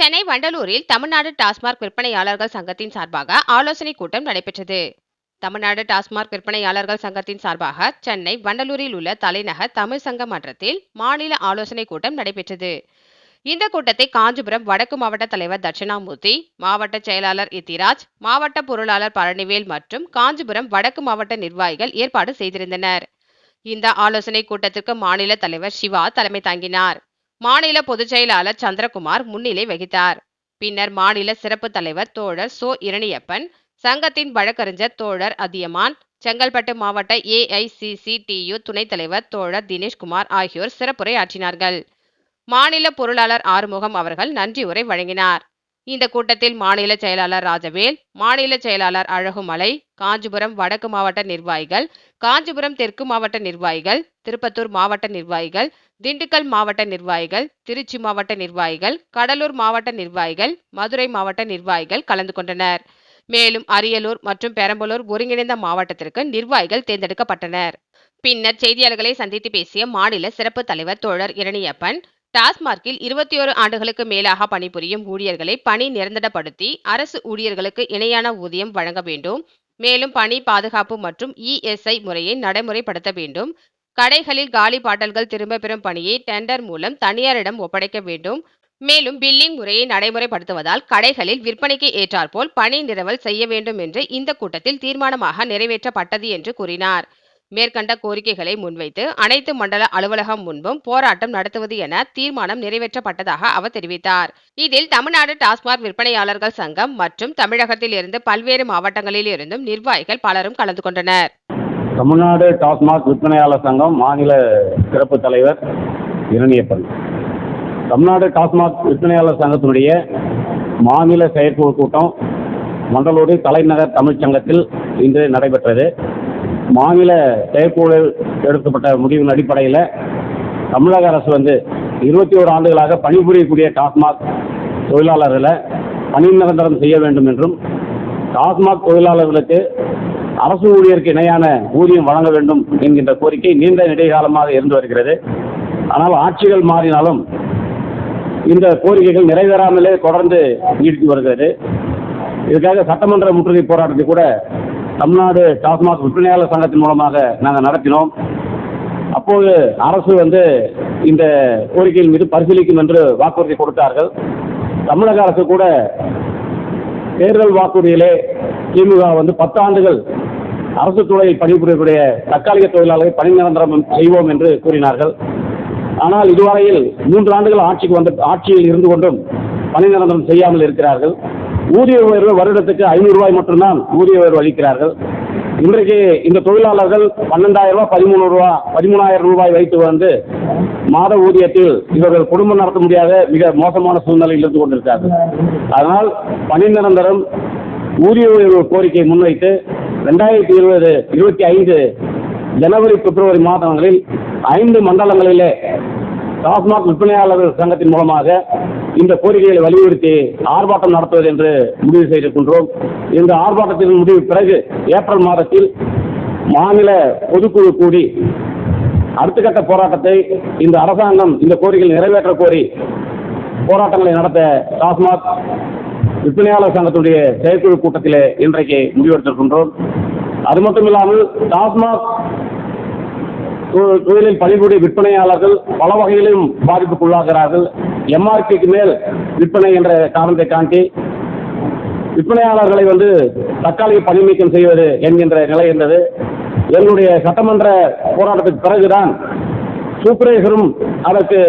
சென்னை வண்டலூரில் தமிழ்நாடு டாஸ்மாக் விற்பனையாளர்கள் சங்கத்தின் சார்பாக ஆலோசனைக் கூட்டம் நடைபெற்றது. தமிழ்நாடு டாஸ்மாக் விற்பனையாளர்கள் சங்கத்தின் சார்பாக சென்னை வண்டலூரில் உள்ள தலைநகர் தமிழ் சங்க மன்றத்தில் மாநில ஆலோசனைக் கூட்டம் நடைபெற்றது. இந்த கூட்டத்தை காஞ்சிபுரம் வடக்கு மாவட்ட தலைவர் தட்சிணாமூர்த்தி, மாவட்ட செயலாளர் இத்திராஜ், மாவட்ட பொருளாளர் பழனிவேல் மற்றும் காஞ்சிபுரம் வடக்கு மாவட்ட நிர்வாகிகள் ஏற்பாடு செய்திருந்தனர். இந்த ஆலோசனைக் கூட்டத்திற்கு மாநில தலைவர் சிவா தலைமை தாங்கினார். மாநில பொதுச் செயலாளர் சந்திரகுமார் முன்னிலை வகித்தார். பின்னர் மாநில சிறப்பு தலைவர் தோழர் சோ இரணியப்பன், சங்கத்தின் வழக்கறிஞர் தோழர் அதியமான், செங்கல்பட்டு மாவட்ட AICCTU துணைத் தலைவர் தோழர் தினேஷ்குமார் ஆகியோர் சிறப்புரை ஆற்றினார்கள். மாநில பொருளாளர் ஆறுமுகம் அவர்கள் நன்றி உரை வழங்கினார். இந்த கூட்டத்தில் மாநில செயலாளர் ராஜவேல், மாநில செயலாளர் அழகுமலை, காஞ்சிபுரம் வடக்கு மாவட்ட நிர்வாகிகள், காஞ்சிபுரம் தெற்கு மாவட்ட நிர்வாகிகள், திருப்பத்தூர் மாவட்ட நிர்வாகிகள், திண்டுக்கல் மாவட்ட நிர்வாகிகள், திருச்சி மாவட்ட நிர்வாகிகள், கடலூர் மாவட்ட நிர்வாகிகள், மதுரை மாவட்ட நிர்வாகிகள் கலந்து கொண்டனர். மேலும் அரியலூர் மற்றும் பெரம்பலூர் ஒருங்கிணைந்த மாவட்டத்திற்கு நிர்வாகிகள் தேர்ந்தெடுக்கப்பட்டனர். பின்னர் செய்தியாளர்களை சந்தித்து பேசிய மாநில சிறப்பு தலைவர் தோழர் இரணியப்பன், டாஸ்மார்க்கில் 21 ஆண்டுகளுக்கு மேலாக பணிபுரியும் ஊழியர்களை பணி நிரந்தரப்படுத்தி அரசு ஊழியர்களுக்கு இணையான ஊதியம் வழங்க வேண்டும். மேலும் பணி பாதுகாப்பு மற்றும் ESI முறையை நடைமுறைப்படுத்த வேண்டும். கடைகளில் காலி பாட்டல்கள் திரும்ப பெறும் பணியை டெண்டர் மூலம் தனியாரிடம் ஒப்படைக்க வேண்டும். மேலும் பில்லிங் முறையை நடைமுறைப்படுத்துவதால் கடைகளில் விற்பனைக்கு ஏற்றாற்போல் பணி நிரவல் செய்ய வேண்டும் என்று இந்த கூட்டத்தில் தீர்மானமாக நிறைவேற்றப்பட்டது என்று கூறினார். மேற்கண்ட கோரிக்கைகளை முன்வைத்து அனைத்து மண்டல அலுவலகம் முன்பும் போராட்டம் நடத்துவது என தீர்மானம் நிறைவேற்றப்பட்டதாக அவர் தெரிவித்தார். இதில் தமிழ்நாடு டாஸ்மாக் விற்பனையாளர்கள் சங்கம் மற்றும் தமிழகத்தில் இருந்து பல்வேறு மாவட்டங்களில் இருந்தும் நிர்வாகிகள் பலரும் கலந்து கொண்டனர். தமிழ்நாடு டாஸ்மாக் விற்பனையாளர் சங்கம் மாநில சிறப்பு தலைவர் இரணியப்பன். தமிழ்நாடு டாஸ்மாக் விற்பனையாளர் சங்கத்தினுடைய மாநில செயற்குழு கூட்டம் வண்டலூரில் தலைநகர் தமிழ்ச்சங்கத்தில் இன்று நடைபெற்றது. மாநில செயற்குழு எடுக்கப்பட்ட முடிவின் அடிப்படையில் தமிழக அரசு 21 ஆண்டுகளாக பணிபுரியக்கூடிய டாஸ்மாக் தொழிலாளர்களை பணி நிரந்தரம் செய்ய வேண்டும் என்றும், டாஸ்மாக் தொழிலாளர்களுக்கு அரசு ஊழியருக்கு இணையான ஊதியம் வழங்க வேண்டும் என்கின்ற கோரிக்கை நீண்ட நெடுகாலமாக இருந்து வருகிறது. ஆனால் ஆட்சிகள் மாறினாலும் இந்த கோரிக்கைகள் நிறைவேறாமலே தொடர்ந்து நீடித்து வருகிறது. இதுக்காக சட்டமன்ற முற்றுகை போராட்டத்தை கூட தமிழ்நாடு டாஸ்மாக் விற்பனையாளர் சங்கத்தின் மூலமாக நாங்கள் நடத்தினோம். அப்போது அரசு இந்த கோரிக்கையின் மீது பரிசீலிக்கும் என்று வாக்குறுதி கொடுத்தார்கள். தமிழக அரசு கூட தேர்தல் வாக்குறுதியிலே திமுக 10 ஆண்டுகள் அரசு துறையில் பணிபுரியக்கூடிய தற்காலிக தொழிலாளர்களை பணி நிரந்தரம் செய்வோம் என்று கூறினார்கள். ஆனால் இதுவரையில் 3 ஆண்டுகள் ஆட்சியில் இருந்து கொண்டும் பணி நிரந்தரம் செய்யாமல் இருக்கிறார்கள். ஊதிய உயர்வு வருடத்துக்கு 500 ரூபாய் மட்டும்தான் ஊதிய உயர்வு அளிக்கிறார்கள். இன்றைக்கு இந்த தொழிலாளர்கள் 12,000 ரூபாய் 13,000 ரூபாய் வைத்து மாத ஊதியத்தில் இவர்கள் குடும்பம் நடத்த முடியாத மிக மோசமான சூழ்நிலையில் இருந்து கொண்டிருக்கிறார்கள். அதனால் பணி நிரந்தரம் ஊதிய உயர்வு கோரிக்கை முன்வைத்து 2025 ஜனவரி பிப்ரவரி மாதங்களில் 5 மண்டலங்களிலே டாஸ்மாக் விற்பனையாளர்கள் சங்கத்தின் மூலமாக இந்த கோரிக்கைகளை வலியுறுத்தி ஆர்ப்பாட்டம் நடத்துவது என்று முடிவு செய்திருக்கின்றோம். இந்த ஆர்ப்பாட்டத்தின் முடிவு பிறகு ஏப்ரல் மாதத்தில் மாநில பொதுக்குழு கூடி அடுத்த கட்ட போராட்டத்தை இந்த அரசாங்கம் இந்த கோரிக்கைகளை நிறைவேற்ற கோரி போராட்டங்களை நடத்த டாஸ்மாக் விற்பனையாளர் சங்கத்துடைய செயற்குழு கூட்டத்திலே இன்றைக்கு முடிவெடுத்திருக்கின்றோம். அது மட்டுமில்லாமல் டாஸ்மாக் தொழிலில் பணிபுரிய விற்பனையாளர்கள் பல வகையிலும் பாதிப்புக்குள்ளாகிறார்கள். MRPக்கு மேல் விற்பனை என்ற காரணத்தை காட்டி விற்பனையாளர்களை தற்காலிக பணி நீக்கம் செய்வது என்கின்ற நிலை இருந்தது. என்னுடைய சட்டமன்ற போராட்டத்துக்கு பிறகுதான் சூப்பர்வைசரும் அதற்கு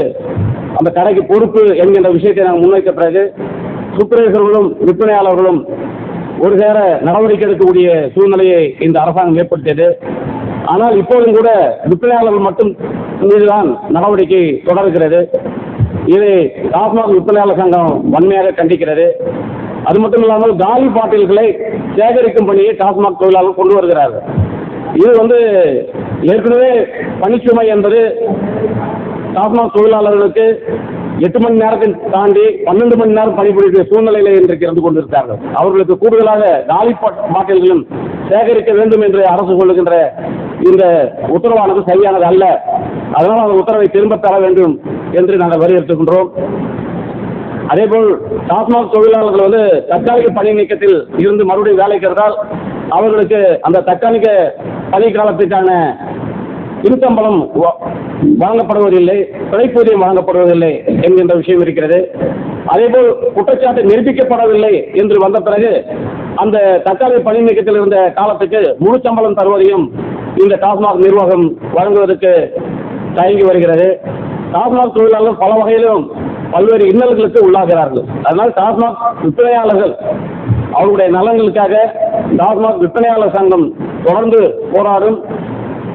அந்த கடைக்கு பொறுப்பு என்கின்ற விஷயத்தை நாங்கள் முன்வைத்த பிறகு சூப்பர்வைசர்களும் விற்பனையாளர்களும் ஒரு சேர நடவடிக்கை எடுக்கக்கூடிய சூழ்நிலையை இந்த அரசாங்கம் ஏற்படுத்தியது. ஆனால் இப்போதும் கூட விற்பனையாளர்கள் மட்டும் மீதுதான் நடவடிக்கை தொடர்கிறது. இதை டாஸ்மாக் விற்பனையாளர் சங்கம் வன்மையாக கண்டிக்கிறது. அது மட்டும் இல்லாமல் காலி பாட்டில்களை சேகரிக்கும் பணியை டாஸ்மாக் தொழிலாளர்கள் கொண்டு வருகிறார்கள். இது ஏற்கனவே பணிச்சுமை என்பது டாஸ்மாக் தொழிலாளர்களுக்கு 8 மணி நேரத்தை தாண்டி 12 மணி நேரம் பணிபுரிய சூழ்நிலையில இன்றைக்கு இருந்து கொண்டிருக்கிறார்கள். அவர்களுக்கு கூடுதலாக காலி பாட்டில்களும் சேகரிக்க வேண்டும் என்று அரசு சொல்லுகின்ற இந்த உத்தரவானது சரியானது அல்ல. அதனால் அந்த உத்தரவை திரும்ப தர வேண்டும் என்று நாங்கள் வலியுறுத்துகின்றோம். அதேபோல் டாஸ்மாக் தொழிலாளர்கள் வந்து தற்காலிக பணி நீக்கத்தில் இருந்து மறுபடியும் வேலைக்கு இருந்தால் அவர்களுக்கு அந்த தற்காலிக பணி காலத்துக்கான இருசம்பளம் வழங்கப்படுவதில்லை, பிழைப்பூதியம் வழங்கப்படுவதில்லை என்கின்ற விஷயம் இருக்கிறது. அதேபோல் குற்றச்சாட்டு நிரூபிக்கப்படவில்லை என்று வந்த பிறகு அந்த தற்காலிக பணி நீக்கத்தில் இருந்த காலத்துக்கு முழு சம்பளம் தருவதையும் இந்த டாஸ்மாக் நிர்வாகம் வழங்குவதற்கு தயங்கி வருகிறது. டாஸ்மாக் தொழிலாளர்கள் பல வகையிலும் பல்வேறு இன்னல்களுக்கு உள்ளாகிறார்கள். அதனால் டாஸ்மாக் விற்பனையாளர்கள் அவருடைய நலன்களுக்காக டாஸ்மாக் விற்பனையாளர் சங்கம் தொடர்ந்து போராடும்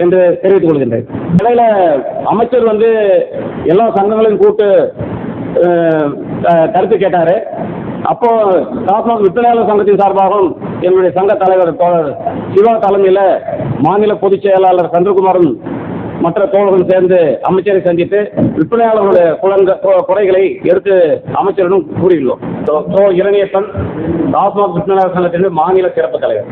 என்று தெரிவித்துக் கொள்கின்றேன். இடையில அமைச்சர் வந்து எல்லா சங்கங்களையும் கூட்டு கருத்து கேட்டாரு. அப்போ டாஸ்மாக் விற்பனையாளர் சங்கத்தின் சார்பாகவும் என்னுடைய சங்க தலைவர் தோழர் சிவா தலைமையில் மாநில பொதுச் செயலாளர் சந்திரகுமாரும் மற்ற தோழர்களும் சேர்ந்து அமைச்சரை சந்தித்து விற்பனையாளர்களுடைய குறைகளை எடுத்து அமைச்சரிடம் கூறியுள்ளோம். இரணியப்பன், டாஸ்மாக் விற்பனையாளர் சங்கத்தின் மாநில சிறப்பு தலைவர்.